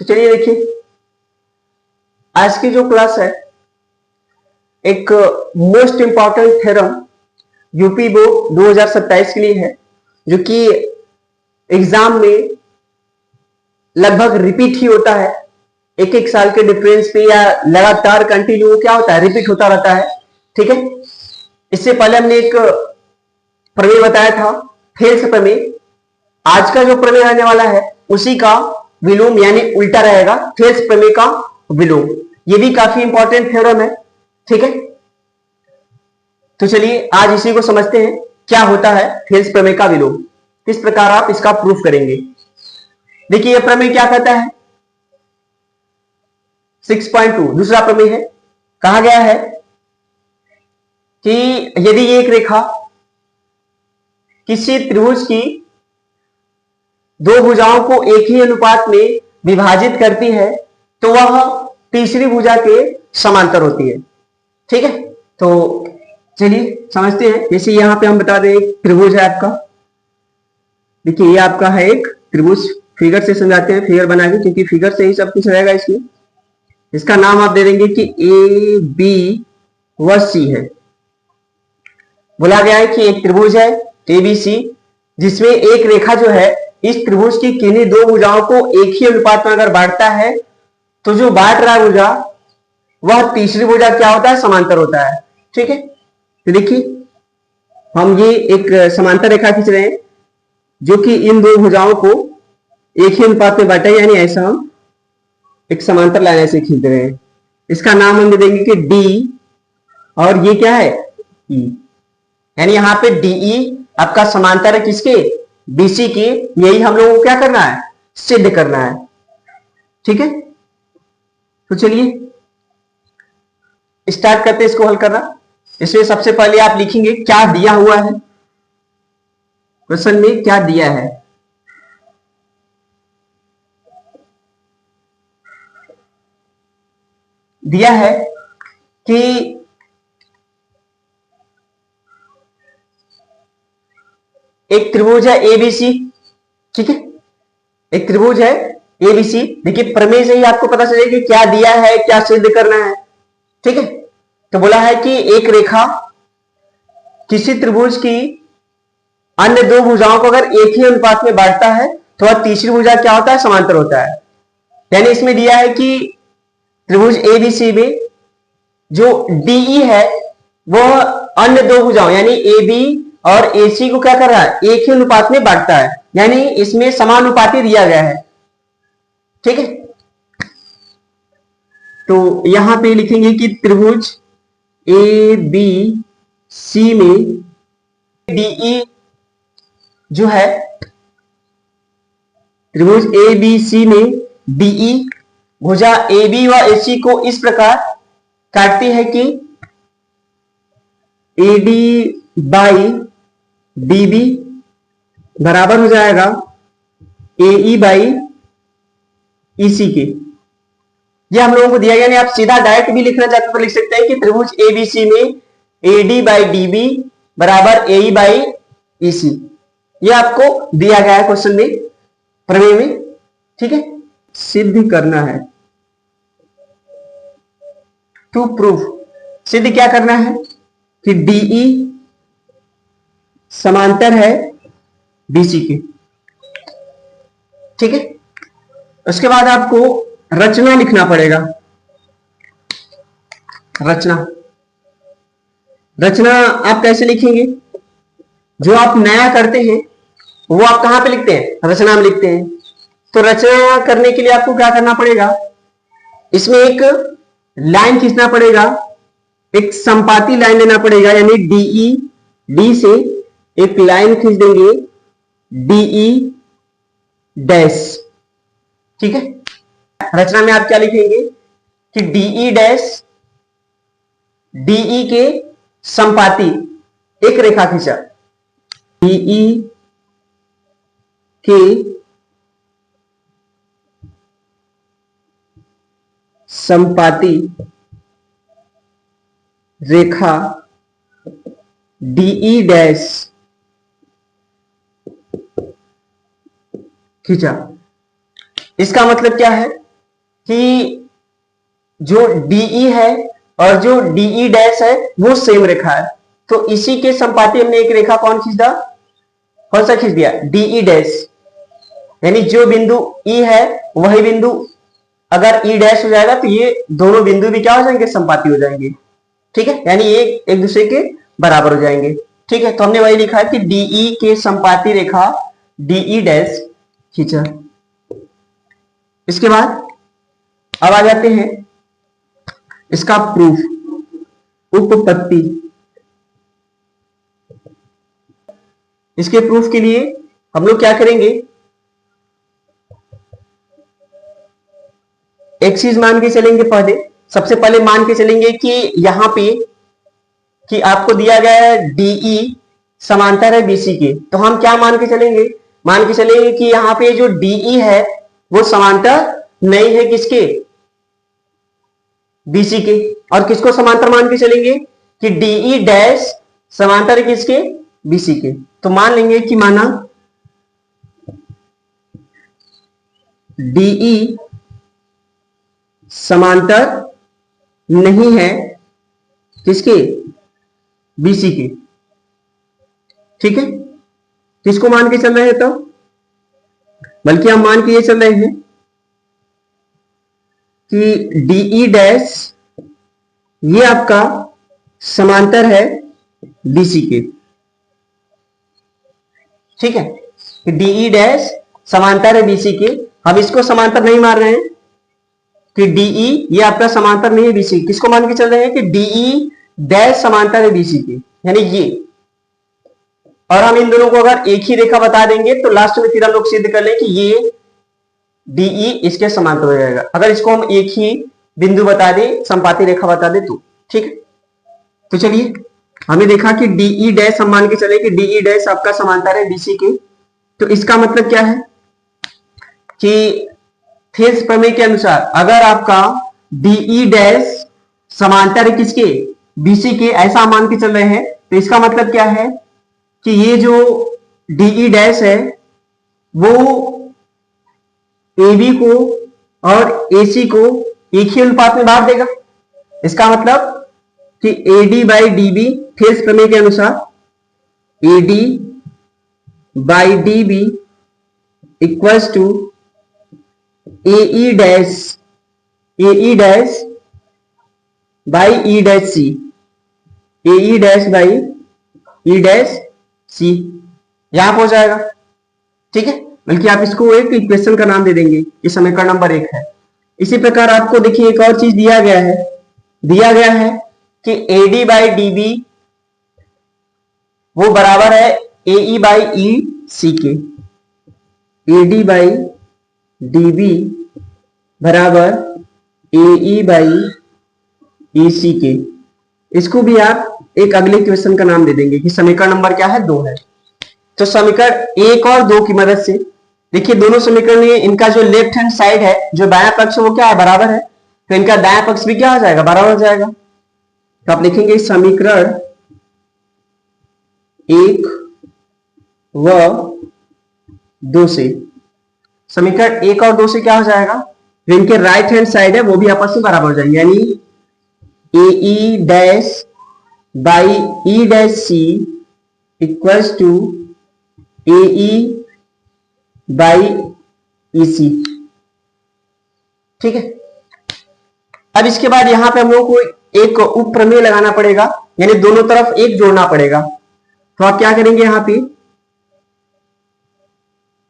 तो चलिए देखिए, आज की जो क्लास है एक most important theorem UP board 2027 के लिए है, जो कि एग्जाम में लगभग रिपीट ही होता है। एक एक साल के डिफरेंस पे या लगातार कंटिन्यू क्या होता है, रिपीट होता रहता है। ठीक है, इससे पहले हमने एक प्रमेय बताया था, थेल्स प्रमेय। आज का जो प्रमेय आने वाला है उसी का विलोम यानी उल्टा रहेगा, थेल्स प्रमेय का विलोम। ये भी काफी इंपॉर्टेंट थ्योरम है। ठीक है, तो चलिए आज इसी को समझते हैं, क्या होता है थेल्स प्रमेय का विलोम, किस प्रकार आप इसका प्रूफ करेंगे। देखिए यह प्रमेय क्या कहता है, 6.2 दूसरा प्रमेय है। कहा गया है कि यदि एक रेखा किसी त्रिभुज की दो भुजाओं को एक ही अनुपात में विभाजित करती है तो वह तीसरी भुजा के समांतर होती है। ठीक है, तो चलिए समझते हैं। जैसे यहां पे हम बता दें एक त्रिभुज है आपका। देखिए ये आपका है एक त्रिभुज, फिगर से समझाते हैं, फिगर बना के, क्योंकि फिगर से ही सब कुछ रहेगा इसमें। इसका नाम आप दे देंगे कि ए बी व सी है। बोला गया है कि एक त्रिभुज है ए बी सी, जिसमें एक रेखा जो है इस त्रिभुज की किन्हीं दो भुजाओं को एक ही अनुपात में अगर बांटता है तो जो बांट रहा है भुजा वह तीसरी भुजा क्या होता है, समांतर होता है। ठीक है, तो देखिए हम ये एक समांतर रेखा खींच रहे हैं जो कि इन दो भुजाओं को एक ही अनुपात में बांटा, यानी ऐसा हम एक समांतर लाइन ऐसे खींच रहे हैं। इसका नाम हम दे देंगे कि डी, और ये क्या है ई, यानी यहां पे डीई आपका समांतर है किसके, बीसी की। यही हम लोगों को क्या करना है, सिद्ध करना है। ठीक है, तो चलिए स्टार्ट करते हैं इसको हल करना। इसमें सबसे पहले आप लिखेंगे क्या दिया हुआ है, क्वेश्चन में क्या दिया है। दिया है कि एक त्रिभुज है एबीसी। ठीक है, एक त्रिभुज है एबीसी। देखिए प्रमेय से ही आपको पता चलेगा कि क्या दिया है, क्या सिद्ध करना है। ठीक है, तो बोला है कि एक रेखा किसी त्रिभुज की अन्य दो भुजाओं को अगर एक ही अनुपात में बांटता है तो वह तीसरी भुजा क्या होता है, समांतर होता है। यानी इसमें दिया है कि त्रिभुज एबीसी में जो डीई है वह अन्य दो भुजाओं यानी ए बी और एसी को क्या कर रहा है, एक ही अनुपात में बांटता है, यानी इसमें समानुपाती दिया गया है। ठीक है, तो यहां पे लिखेंगे कि त्रिभुज ए बी सी में डीई जो है, त्रिभुज ए बी सी में डीई भुजा ए बी व एसी को इस प्रकार काटती है कि एडी बाई डीबी बराबर हो जाएगा एई बाई ईसी के। ये हम लोगों को दिया गया, नहीं आप सीधा डायरेक्ट भी लिखना चाहते तो लिख सकते हैं कि त्रिभुज एबीसी में एडी बाई डीबी बराबर एई बाई ईसी। ये आपको दिया गया है क्वेश्चन में, प्रमेय में। ठीक है, सिद्ध करना है, टू प्रूव। सिद्ध क्या करना है कि डीई समांतर है बीसी के। ठीक है, उसके बाद आपको रचना लिखना पड़ेगा। रचना आप कैसे लिखेंगे, जो आप नया करते हैं वो आप कहां पे लिखते हैं, रचना में लिखते हैं। तो रचना करने के लिए आपको क्या करना पड़ेगा, इसमें एक लाइन खींचना पड़ेगा, एक संपाती लाइन लेना पड़ेगा, यानी डीई, डी से एक लाइन खींच देंगे डीई डैश। ठीक है, रचना में आप क्या लिखेंगे कि डीई डैश डीई के संपाती एक रेखा खींचा, डीई के संपाती रेखा डीई डैश खींचा। इसका मतलब क्या है कि जो DE है और जो DE डैश है वो सेम रेखा है, तो इसी के संपाती हमने एक रेखा कौन सा खींच दिया, DE डैश। यानी जो बिंदु E है वही बिंदु अगर E डैश हो जाएगा तो ये दोनों बिंदु भी क्या हो जाएंगे, संपाती हो जाएंगे। ठीक है, यानी ये एक दूसरे के बराबर हो जाएंगे। ठीक है, तो हमने वही लिखा है कि DE के संपाती रेखा DE डैश खींचा। इसके बाद अब आ जाते हैं इसका प्रूफ, उपपत्ति। इसके प्रूफ के लिए हम लोग क्या करेंगे, एक चीज मान के चलेंगे। सबसे पहले मान के चलेंगे कि यहां पे कि आपको दिया गया है DE समांतर है BC के, तो हम क्या मान के चलेंगे, मान के चलेंगे कि यहां पे जो DE है वो समांतर नहीं है किसके, BC के। और किसको समांतर मान के चलेंगे कि DE डैश समांतर है किसके, BC के। तो मान लेंगे कि माना DE समांतर नहीं है किसके, BC के। ठीक है, किसको मान के चल रहे हैं, तो बल्कि हम मान के ये चल रहे हैं कि DE डैश ये आपका समांतर है BC के। ठीक है, DE डैश समांतर है BC के। हम इसको समांतर नहीं मान रहे हैं कि DE ये आपका समांतर नहीं है BC, किसको मान के चल रहे हैं कि DE डैश समांतर है BC के, यानी ये। और हम इन दोनों को अगर एक ही रेखा बता देंगे तो लास्ट में फिर हम लोग सिद्ध कर लें कि ये DE इसके समांतर हो जाएगा, अगर इसको हम एक ही बिंदु बता दें, संपाती रेखा बता दें तो। ठीक है, तो चलिए हमें देखा कि DE डैश हम मान के चले कि DE डैश आपका समांतर है BC के। तो इसका मतलब क्या है कि थेल्स प्रमेय के अनुसार अगर आपका DE डैश समांतर है किसके, BC के, ऐसा मान के चल रहे हैं, तो इसका मतलब क्या है कि ये जो DE डैश है वो AB को और AC को एक ही अनुपात में बांट देगा। इसका मतलब कि AD बाई DB थेल्स प्रमेय के अनुसार AD by DB equals to AE dash by E dash C, AE dash by E dash C यहां पर हो जाएगा। ठीक है, बल्कि आप इसको एक इक्वेशन का नाम दे देंगे, ये समीकरण नंबर 1 है। इसी प्रकार आपको देखिए एक और चीज दिया गया है कि AD बाई DB वो बराबर है AE बाई EC के। AD बाई DB बराबर AE बाई EC के। इसको भी आप एक अगले क्वेश्चन का नाम दे देंगे कि समीकरण नंबर क्या है, 2 है। तो समीकरण 1 और 2 की मदद से देखिए दोनों समीकरण में इनका जो लेफ्ट हैंड साइड है, जो दायां पक्ष वो क्या है, बराबर है, तो इनका दायां पक्ष भी क्या हो जाएगा, बराबर हो जाएगा। तो आप लिखेंगे समीकरण 1 व 2 से, समीकरण 1 और 2 से क्या हो जाएगा, जो इनके राइट हैंड साइड है वो भी आपस में बराबर हो जाएंगे, यानी AE dash by E dash C equals to AE by EC। ठीक है, अब इसके बाद यहां पे हम लोग को एक उप प्रमेय लगाना पड़ेगा, यानी दोनों तरफ एक जोड़ना पड़ेगा। तो आप क्या करेंगे, यहां पे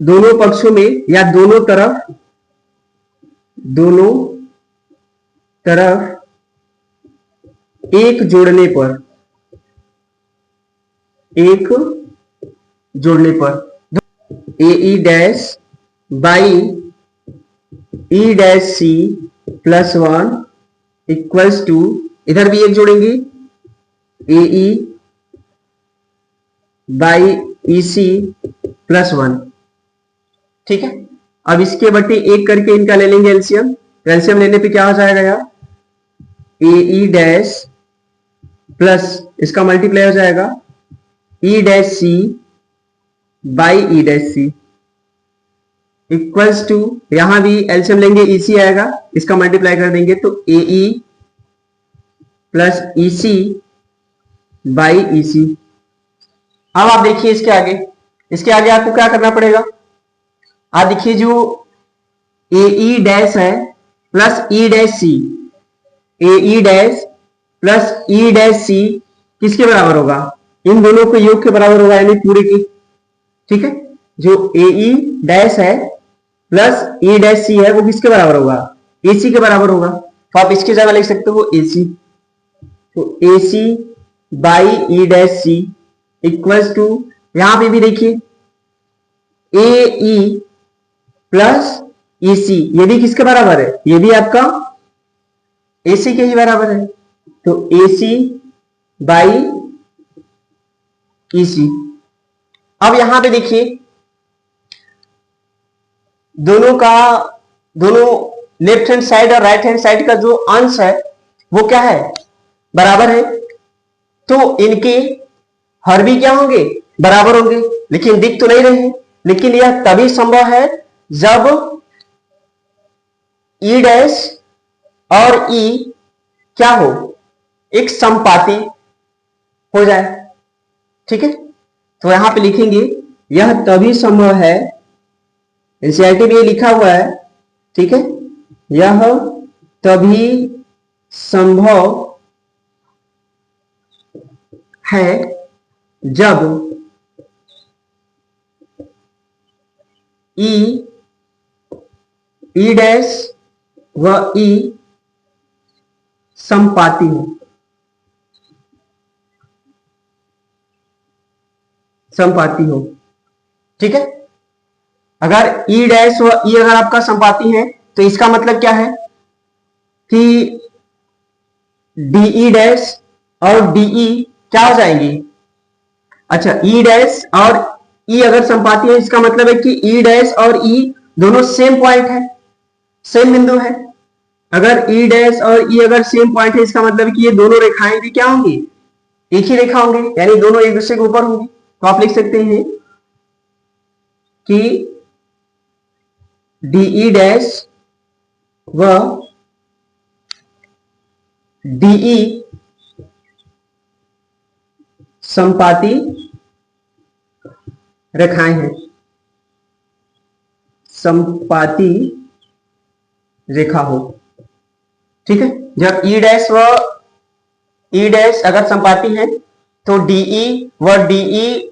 दोनों पक्षों में या दोनों तरफ एक जोड़ने पर AE dash by E dash C plus 1 equals to, इधर भी एक जोड़ेंगे AE बाई EC प्लस 1। ठीक है, अब इसके बट्टे एक करके इनका ले लेंगे एलसीएम। एलसीएम लेने पे क्या हो जाएगा यार, AE डैश प्लस इसका मल्टीप्लाई हो जाएगा E dash C by E dash C। Equals to, यहां भी एलसीएम लेंगे ईसी आएगा, इसका मल्टीप्लाई कर देंगे तो एई प्लस ईसी बाई ईसी। अब आप देखिए इसके आगे आपको क्या करना पड़ेगा। आप देखिए जो ए डैश है प्लस ई डैश सी, ए डैश प्लस ई डैश सी किसके बराबर होगा, इन दोनों के योग के बराबर होगा, यानी पूरे की। ठीक है, जो ए डैश है प्लस ई डैश सी है वो किसके बराबर होगा, एसी के बराबर होगा। तो आप इसकी जगह लिख सकते हो एसी, तो AC by E dash C equals to, यहां पे भी देखिए ए ई प्लस ईसी, ये भी किसके बराबर है, ये भी आपका एसी के ही बराबर है, तो एसी बाई ईसी। अब यहां पे देखिए दोनों लेफ्ट हैंड साइड और राइट हैंड साइड का जो अंश है वो क्या है, बराबर है, तो इनके हर भी क्या होंगे, बराबर होंगे, लेकिन दिख तो नहीं रहे हैं। लेकिन यह तभी संभव है जब ई डैश और ई क्या हो, एक समपाती हो जाए। ठीक है, तो यहां पे लिखेंगे यह तभी संभव है, एनसीईआरटी में ये लिखा हुआ है। ठीक है, यह तभी संभव है जब ई डैश व ई समपाती हो, समपाती हो। ठीक है, अगर ई डैश व ई अगर आपका समपाती है तो इसका मतलब क्या है कि डीई डैश और डीई क्या हो जाएंगी, अच्छा ई डैश और ई अगर समपाती है इसका मतलब है कि ई डैश और ई दोनों सेम पॉइंट है, सेम बिंदु है। अगर ई डैश और ई अगर सेम पॉइंट है इसका मतलब है कि ये दोनों रेखाएं भी क्या होंगी, एक ही रेखा होंगे, यानी दोनों एक दूसरे के ऊपर होंगी। तो आप लिख सकते हैं कि डीई डैश व डीई समपाती रेखाएं हैं, समपाती रेखा हो। ठीक है, जब ई डैश व ई डैश अगर समपाती है तो डीई व डीई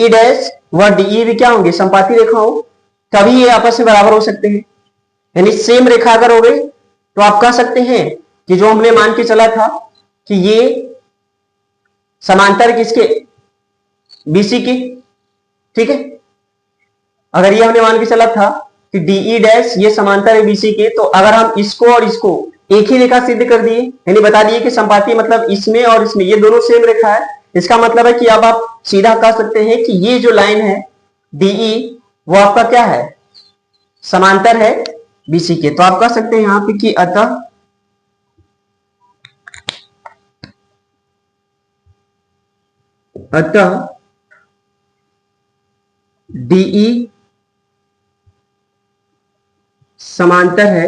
डैश व डीई भी क्या होंगे, समपाती रेखा हो, तभी ये आपस में बराबर हो सकते हैं। यानी सेम रेखा अगर हो गई तो आप कह सकते हैं कि जो हमने मान के चला था कि ये समांतर किसके, बीसी की। ठीक है, अगर ये हमने मान के चला था कि डीई डैश ये समांतर है बीसी के, तो अगर हम इसको और इसको एक ही रेखा सिद्ध कर दिए, यानी बता दिए कि संपाती मतलब इसमें और इसमें ये दोनों सेम रेखा है, इसका मतलब है कि अब आप सीधा कह सकते हैं कि ये जो लाइन है डीई वो आपका क्या है, समांतर है बीसी के। तो आप कह सकते हैं यहां पे कि अतः डीई समांतर है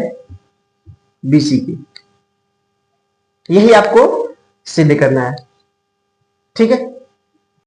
बीसी के, यही आपको सिद्ध करना है। ठीक है,